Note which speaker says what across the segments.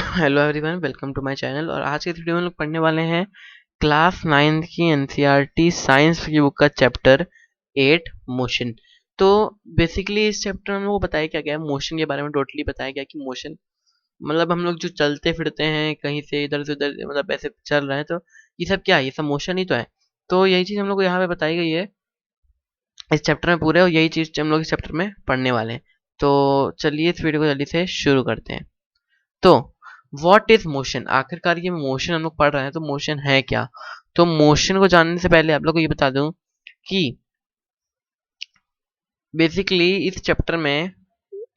Speaker 1: Hello everyone, welcome to my channel. और आज के वीडियो में हम लोग पढ़ने वाले हैं क्लास 9 की एनसीईआरटी साइंस की बुक का चैप्टर 8 मोशन। तो बेसिकली इस चैप्टर में वो बताया क्या गया है, मोशन के बारे में टोटली बताया गया कि मोशन मतलब हम लोग जो चलते फिरते हैं कहीं से इधर से उधर, मतलब ऐसे चल रहे हैं, तो ये सब क्या है, ये सब मोशन ही तो है। तो यही चीज़ हम लोग को यहाँ पे बताई गई है इस चैप्टर में पूरे, और यही चीज़ हम लोग इस चैप्टर में पढ़ने वाले हैं। तो चलिए इस वीडियो को जल्दी से शुरू करते हैं। तो व्हाट इज मोशन, आखिरकार ये मोशन हम लोग पढ़ रहे हैं, तो मोशन है क्या। तो मोशन को जानने से पहले आप लोग को ये बता दूं कि बेसिकली इस चैप्टर में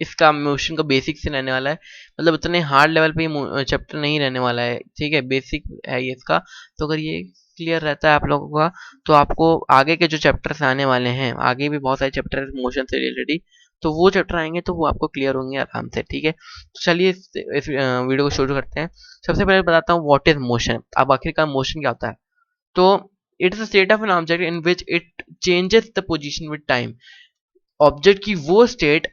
Speaker 1: इसका मोशन का बेसिक से रहने वाला है, मतलब उतने हार्ड लेवल पे ये चैप्टर नहीं रहने वाला है, ठीक है, बेसिक है ये इसका। तो अगर ये क्लियर रहता है आप लोगों का, तो आपको आगे के जो चैप्टर्स आने वाले हैं, आगे भी बहुत सारे चैप्टर मोशन से रिलेटेड, तो वो चैप्टर आएंगे तो वो आपको क्लियर होंगे आराम से, ठीक है। तो चलिए इस वीडियो को शुरू करते हैं। सबसे पहले बताता हूँ व्हाट इज मोशन। अब आखिरकार मोशन क्या होता है। तो it is a state of an object in which it changes the position with time. Object की वो स्टेट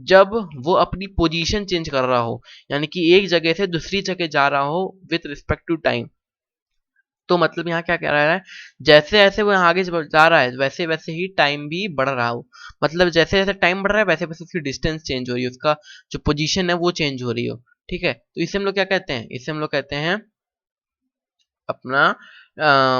Speaker 1: जब वो अपनी पोजीशन चेंज कर रहा हो, यानी कि एक जगह से दूसरी जगह जा रहा हो विथ रिस्पेक्ट टू टाइम। तो मतलब यहाँ क्या कह रहा है, जैसे जैसे वो यहाँ आगे जा रहा है वैसे वैसे ही टाइम भी बढ़ रहा हो। मतलब जैसे जैसे टाइम बढ़ रहा है वैसे वैसे उसकी डिस्टेंस चेंज हो रही है, उसका जो पोजीशन है वो चेंज हो रही हो, ठीक है। तो इसे हम लोग क्या कहते हैं, इसे हम लोग कहते हैं अपना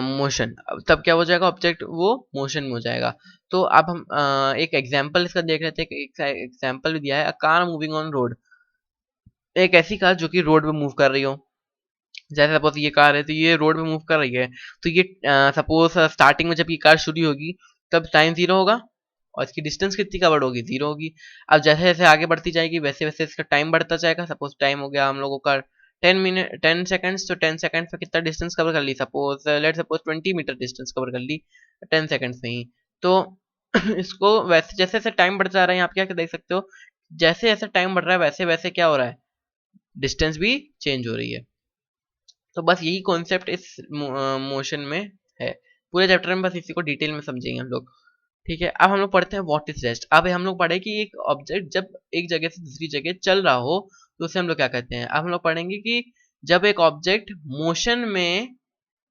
Speaker 1: मोशन। तब क्या हो जाएगा, ऑब्जेक्ट वो मोशन में हो जाएगा। तो अब हम एक एग्जांपल इसका देख लेते हैं। एक एग्जांपल भी दिया है, a car moving on road. एक ऐसी कार जो कि रोड पे मूव कर रही हो। जैसे सपोज ये कार है तो ये रोड पे मूव कर रही है, तो ये सपोज स्टार्टिंग में जब ये कार शुरू होगी तब टाइम जीरो होगा, और इसकी डिस्टेंस कितनी कवर्ड होगी, जीरो होगी। अब जैसे जैसे आगे बढ़ती जाएगी वैसे वैसे इसका टाइम बढ़ता जाएगा। सपोज टाइम हो गया हम लोगों का 10 मिनट 10 सेकेंड्स, तो 10 सेकेंड्स में कितना डिस्टेंस कवर कर ली, suppose let suppose 20 metre distance cover कर ली 10 सेकेंड्स में ही। तो इसको वैसे जैसे जैसे टाइम बढ़ता जा रहा है, यहाँ पे क्या देख सकते हो, जैसे जैसे टाइम बढ़ रहा है वैसे वैसे क्या हो रहा है, डिस्टेंस भी चेंज हो रही है। तो बस यही कॉन्सेप्ट इस मोशन में है। पूरे चैप्टर में बस इसी को डिटेल में समझेंगे हम लोग, ठीक है। अब हम लोग पढ़ते हैं व्हाट इज रेस्ट। अब हम लोग पढ़े कि एक ऑब्जेक्ट जब एक जगह से दूसरी जगह चल रहा हो तो उसे हम लोग क्या कहते हैं। अब हम लोग पढ़ेंगे कि जब एक ऑब्जेक्ट मोशन में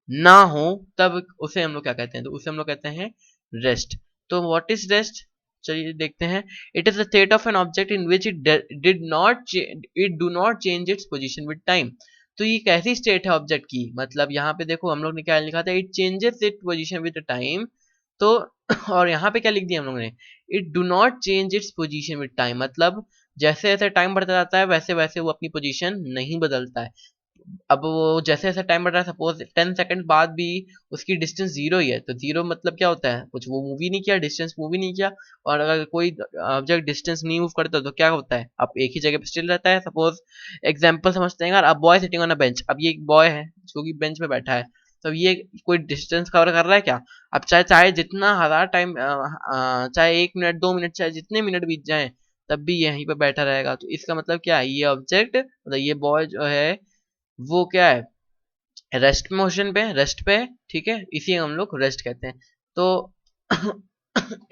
Speaker 1: ना हो तब उसे हम लोग क्या कहते हैं, तो उसे हम लोग कहते हैं रेस्ट। तो व्हाट इज रेस्ट, चलिए देखते हैं। It is the state of an object in which it do not change its position with time. तो ये कैसी स्टेट है ऑब्जेक्ट की, मतलब यहाँ पे देखो हम लोग ने क्या लिखा था, it changes it position with time. तो और यहाँ पे क्या लिख दिया हम लोगों ने, it do not change its position with time, मतलब जैसे जैसे टाइम बढ़ता जाता है वैसे वैसे वो अपनी पोजीशन नहीं बदलता है। अब वो जैसे जैसे टाइम बढ़ रहा है, सपोज 10 सेकंड बाद भी उसकी डिस्टेंस जीरो ही है, तो जीरो मतलब क्या होता है, कुछ वो मूव ही नहीं किया, डिस्टेंस मूव ही नहीं किया। और अगर कोई ऑब्जेक्ट डिस्टेंस नहीं मूव करता तो क्या होता है, अब एक ही जगह पे स्टिल रहता है। सपोज एग्जांपल समझते हैं यार, अब boy sitting on a bench, अब ये एक बॉय है जो कि बेंच पे बैठा है, तो ये कोई डिस्टेंस कवर कर रहा है क्या। अब चाहे चाहे जितना हजार टाइम, चाहे 1 मिनट 2 मिनट, चाहे जितने मिनट बीत जाए, तब भी यहीं पे बैठा रहेगा। तो इसका मतलब क्या है, ये ऑब्जेक्ट मतलब ये बॉय जो है वो क्या है, रेस्ट मोशन पे, रेस्ट पे, ठीक है, इसी हम लोग रेस्ट कहते हैं। तो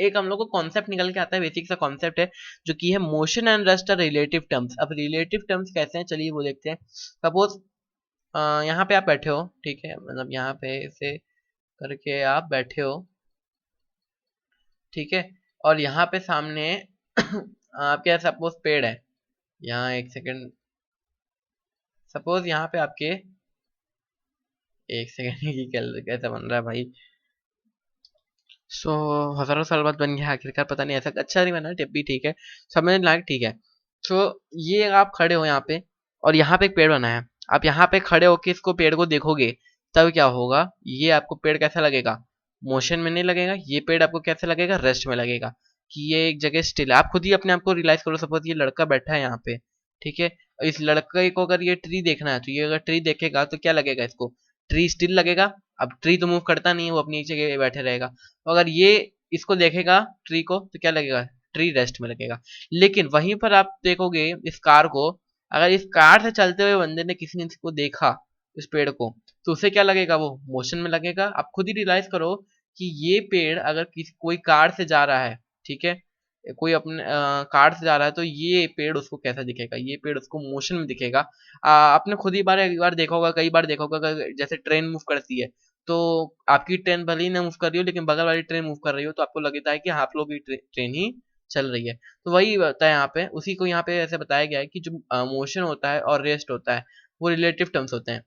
Speaker 1: एक हम लोग को कॉन्सेप्ट निकल के आता है, बेसिक सा कॉन्सेप्ट है जो कि है motion and rest are relative terms. अब रिलेटिव टर्म्स कैसे हैं, चलिए वो देखते हैं। सपोज यहाँ पे आप बैठे हो, ठीक है, मतलब यहाँ पे ऐसे करके आप बैठे हो, ठीक है, और यहाँ पे सामने आपके सपोज पेड़ है। यहाँ एक सेकंड, सपोज यहाँ पे आपके एक सेकंड की कैसे बन रहा है भाई। सो हजारों साल बाद बन गया आखिरकार, पता नहीं ऐसा अच्छा नहीं बना, जब भी ठीक है, समझ लायक ठीक है। तो ये आप खड़े हो यहाँ पे, और यहाँ पे एक पेड़ बना है। आप यहाँ पे खड़े होके इसको पेड़ को देखोगे तब क्या होगा, ये आपको पेड़ कैसा लगेगा, मोशन में नहीं लगेगा। ये पेड़ आपको कैसे लगेगा, रेस्ट में लगेगा, कि ये एक जगह स्टिल है। आप खुद ही अपने आप को रियलाइज करो, सपोज ये लड़का बैठा है यहाँ पे, ठीक है, और इस लड़के को अगर ये ट्री देखना है तो ये अगर ट्री देखेगा तो क्या लगेगा इसको, ट्री स्टिल लगेगा। अब ट्री तो मूव करता नहीं है, वो अपनी जगह बैठे रहेगा। तो अगर ये इसको देखेगा ट्री को तो क्या लगेगा, ट्री रेस्ट में लगेगा। लेकिन वहीं पर आप देखोगे इस कार को, अगर इस कार से चलते हुए बंदे ने किसी ने इसको देखा, इस पेड़ को, तो उसे क्या लगेगा, वो मोशन में लगेगा। आप खुद ही रियलाइज करो कि ये पेड़ अगर किसी कोई कार से जा रहा है, ठीक है, कोई अपने कार से जा रहा है तो ये पेड़ उसको कैसा दिखेगा, ये पेड़ उसको मोशन में दिखेगा। आपने खुद ही एक बार देखा होगा, कई बार देखा होगा, जैसे ट्रेन मूव करती है तो आपकी ट्रेन भले ही ना मूव कर रही हो लेकिन बगल वाली ट्रेन मूव कर रही हो तो आपको लगता है कि हाँ, आप लोग की ट्रेन ही चल रही है। तो वही होता है यहाँ पे, उसी को यहाँ पे ऐसे बताया गया है कि जो मोशन होता है और रेस्ट होता है वो रिलेटिव टर्म्स होते हैं।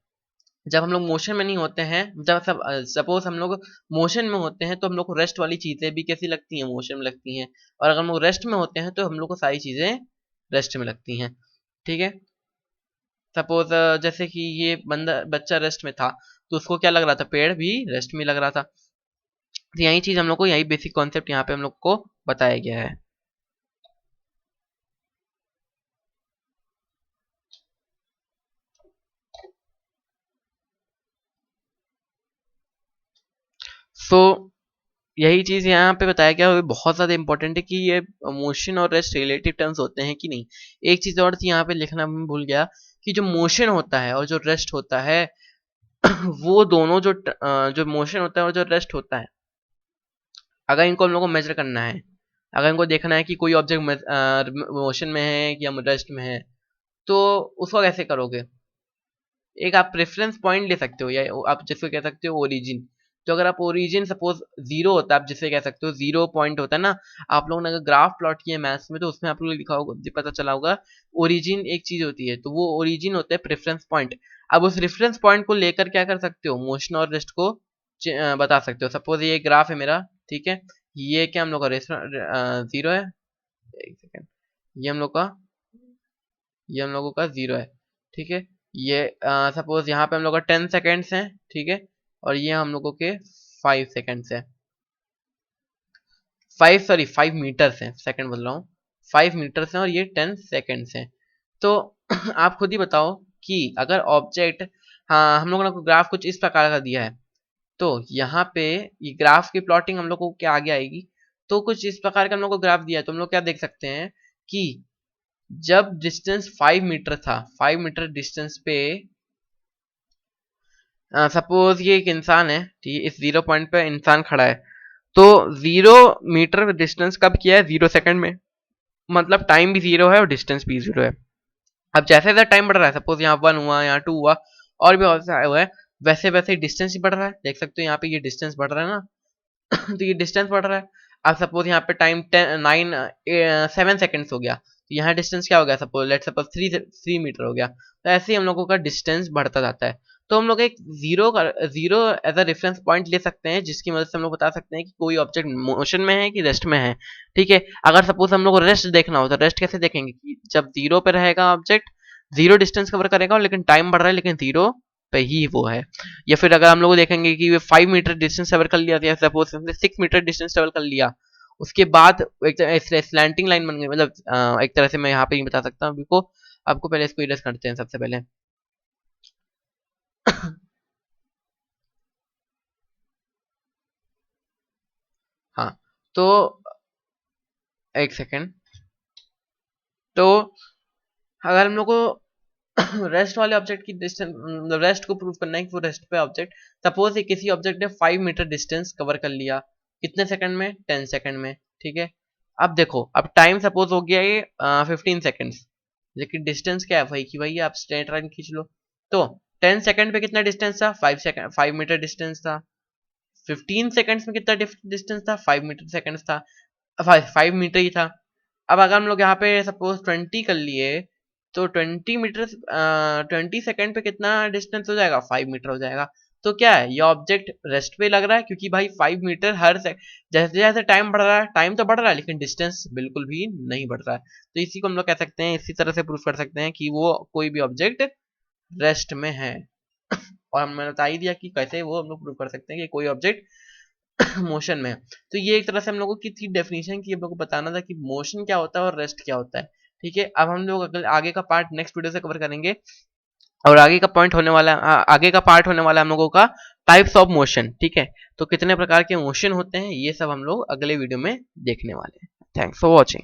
Speaker 1: जब हम लोग मोशन में नहीं होते हैं, जब सब सपोज हम लोग मोशन में होते हैं तो हम लोग को रेस्ट वाली चीजें भी कैसी लगती हैं, मोशन में लगती हैं। और अगर हम लोग रेस्ट में होते हैं तो हम लोग को सारी चीजें रेस्ट में लगती हैं। ठीक है, सपोज जैसे कि ये बच्चा रेस्ट में था तो उसको क्या लग रहा था, पेड़ भी रेस्ट में लग रहा था। तो यही चीज हम लोग को, यही बेसिक कॉन्सेप्ट यहाँ पे हम लोग को बताया गया है। सो यही चीज यहाँ पे बताया गया है, बहुत ज्यादा इंपॉर्टेंट है कि ये मोशन और रेस्ट रिलेटिव टर्म्स होते हैं कि नहीं। एक चीज और थी यहाँ पे लिखना मैं भूल गया कि जो मोशन होता है और जो रेस्ट होता है वो दोनों जो मोशन होता है और जो रेस्ट होता है, अगर इनको हम लोग को मेजर करना है, अगर इनको देखना है कि कोई ऑब्जेक्ट मोशन में है या रेस्ट में है, तो उसको कैसे करोगे। एक आप रेफरेंस पॉइंट ले सकते हो या आप जिसको कह सकते हो ओरिजिन। तो अगर आप ओरिजिन सपोज जीरो होता है, आप जिसे कह सकते हो जीरो पॉइंट होता है ना। आप लोगों ने अगर ग्राफ प्लॉट किया मैथ्स में तो उसमें आप लोग लिखा होगा, पता चला होगा ओरिजिन एक चीज होती है, तो वो ओरिजिन होता है प्रेफरेंस पॉइंट। अब उस रेफरेंस पॉइंट को लेकर क्या कर सकते हो, मोशन और रेस्ट को बता सकते हो। सपोज ये ग्राफ है मेरा, ठीक है, ये क्या हम लोग का जीरो है, एक सेकेंड, ये हम लोग का ये हम लोगों का जीरो है, ठीक है। ये सपोज यहाँ पे हम लोग का 10 सेकेंड्स हैं, ठीक है, और ये हम लोगों के 5 सेकेंड्स है, 5 मीटर्स हैं, सेकंड बोल रहा हूँ, 5 मीटर्स हैं और ये 10 सेकेंड्स हैं। तो आप खुद ही बताओ कि अगर ऑब्जेक्ट, हाँ, हम लोगों ने ग्राफ कुछ इस प्रकार का दिया है, तो यहाँ पे ये ग्राफ की प्लॉटिंग हम लोग को क्या आगे आएगी। तो कुछ इस प्रकार का हम लोग को ग्राफ दिया है तो हम लोग क्या देख सकते हैं कि जब डिस्टेंस 5 मीटर था, 5 मीटर डिस्टेंस पे सपोज ये एक इंसान है, ठीक है, इस जीरो पॉइंट पे इंसान खड़ा है, तो 0 मीटर डिस्टेंस कब किया है, 0 सेकंड में, मतलब टाइम भी जीरो है और डिस्टेंस भी जीरो है। अब जैसे जैसे टाइम बढ़ रहा है, सपोज यहाँ 1 हुआ, यहाँ 2 हुआ, और भी बहुत सारे हुआ है, वैसे वैसे डिस्टेंस ही बढ़ रहा है। देख सकते हो यहाँ पे ये डिस्टेंस बढ़ रहा है ना तो ये डिस्टेंस बढ़ रहा है। अब सपोज यहाँ पे टाइम 7 सेकेंड्स हो गया, तो यहाँ डिस्टेंस क्या हो गया, सपोज लेट सपोज 3 मीटर हो गया। तो ऐसे ही हम लोगों का डिस्टेंस बढ़ता जाता है। तो हम लोग एक zero as a reference point ले सकते हैं, जिसकी मदद से हम लोग बता सकते हैं कि कोई ऑब्जेक्ट मोशन में है कि रेस्ट में है। ठीक है, अगर सपोज हम लोग को रेस्ट देखना हो तो रेस्ट कैसे देखेंगे कि जब जीरो पे रहेगा ऑब्जेक्ट, जीरो डिस्टेंस कवर करेगा, लेकिन टाइम बढ़ रहा है लेकिन जीरो पे ही वो है। या फिर अगर हम लोग देखेंगे कि 5 मीटर डिस्टेंस ट्रेवल कर लिया, या सपोज 6 मीटर डिस्टेंस ट्रेवल कर लिया, उसके बाद एक स्लैंटिंग लाइन बन गई, मतलब एक तरह से मैं यहाँ पे ही बता सकता हूँ आपको। आपको पहले इसको इरेज करते हैं सबसे पहले हाँ, तो एक सेकेंड, तो अगर हम लोग को रेस्ट वाले ऑब्जेक्ट की डिस्टेंस, रेस्ट को प्रूव करना है कि वो रेस्ट पे ऑब्जेक्ट, सपोज किसी ऑब्जेक्ट ने 5 मीटर डिस्टेंस कवर कर लिया, कितने सेकंड में, 10 सेकंड में, ठीक है। अब देखो, अब टाइम सपोज हो गया ये 15 सेकंड्स, लेकिन डिस्टेंस क्या है, वही की वही है, आप स्ट्रेट लाइन खींच लो। तो 10 सेकंड पे कितना डिस्टेंस था, 5 मीटर डिस्टेंस था। 15 सेकंड्स में कितना डिस्टेंस था, 5 मीटर सेकंड्स था, 5 मीटर ही था। अब अगर हम लोग यहाँ पे सपोज 20 कर लिए, तो 20 मीटर 20 सेकंड पे कितना डिस्टेंस हो जाएगा, 5 मीटर हो जाएगा। तो क्या है, ये ऑब्जेक्ट रेस्ट पे लग रहा है, क्योंकि भाई 5 मीटर जैसे जैसे टाइम बढ़ रहा है, टाइम तो बढ़ रहा है लेकिन डिस्टेंस बिल्कुल भी नहीं बढ़ रहा है। तो इसी को हम लोग कह सकते हैं, इसी तरह से प्रूफ कर सकते हैं कि वो कोई भी ऑब्जेक्ट रेस्ट में है। और हमने बता ही दिया कि कैसे वो हम लोग प्रूव कर सकते हैं कि कोई ऑब्जेक्ट मोशन में है। तो ये एक तरह से हम लोगों की थी डेफिनेशन की, हम लोग को बताना था कि मोशन क्या होता है और रेस्ट क्या होता है। ठीक है, अब हम लोग अगले आगे का पार्ट नेक्स्ट वीडियो से कवर करेंगे, और आगे का पॉइंट होने वाला आगे का पार्ट होने वाला है हम लोगों का टाइप्स ऑफ मोशन। ठीक है, तो कितने प्रकार के मोशन होते हैं ये सब हम लोग अगले वीडियो में देखने वाले हैं। Thanks for watching.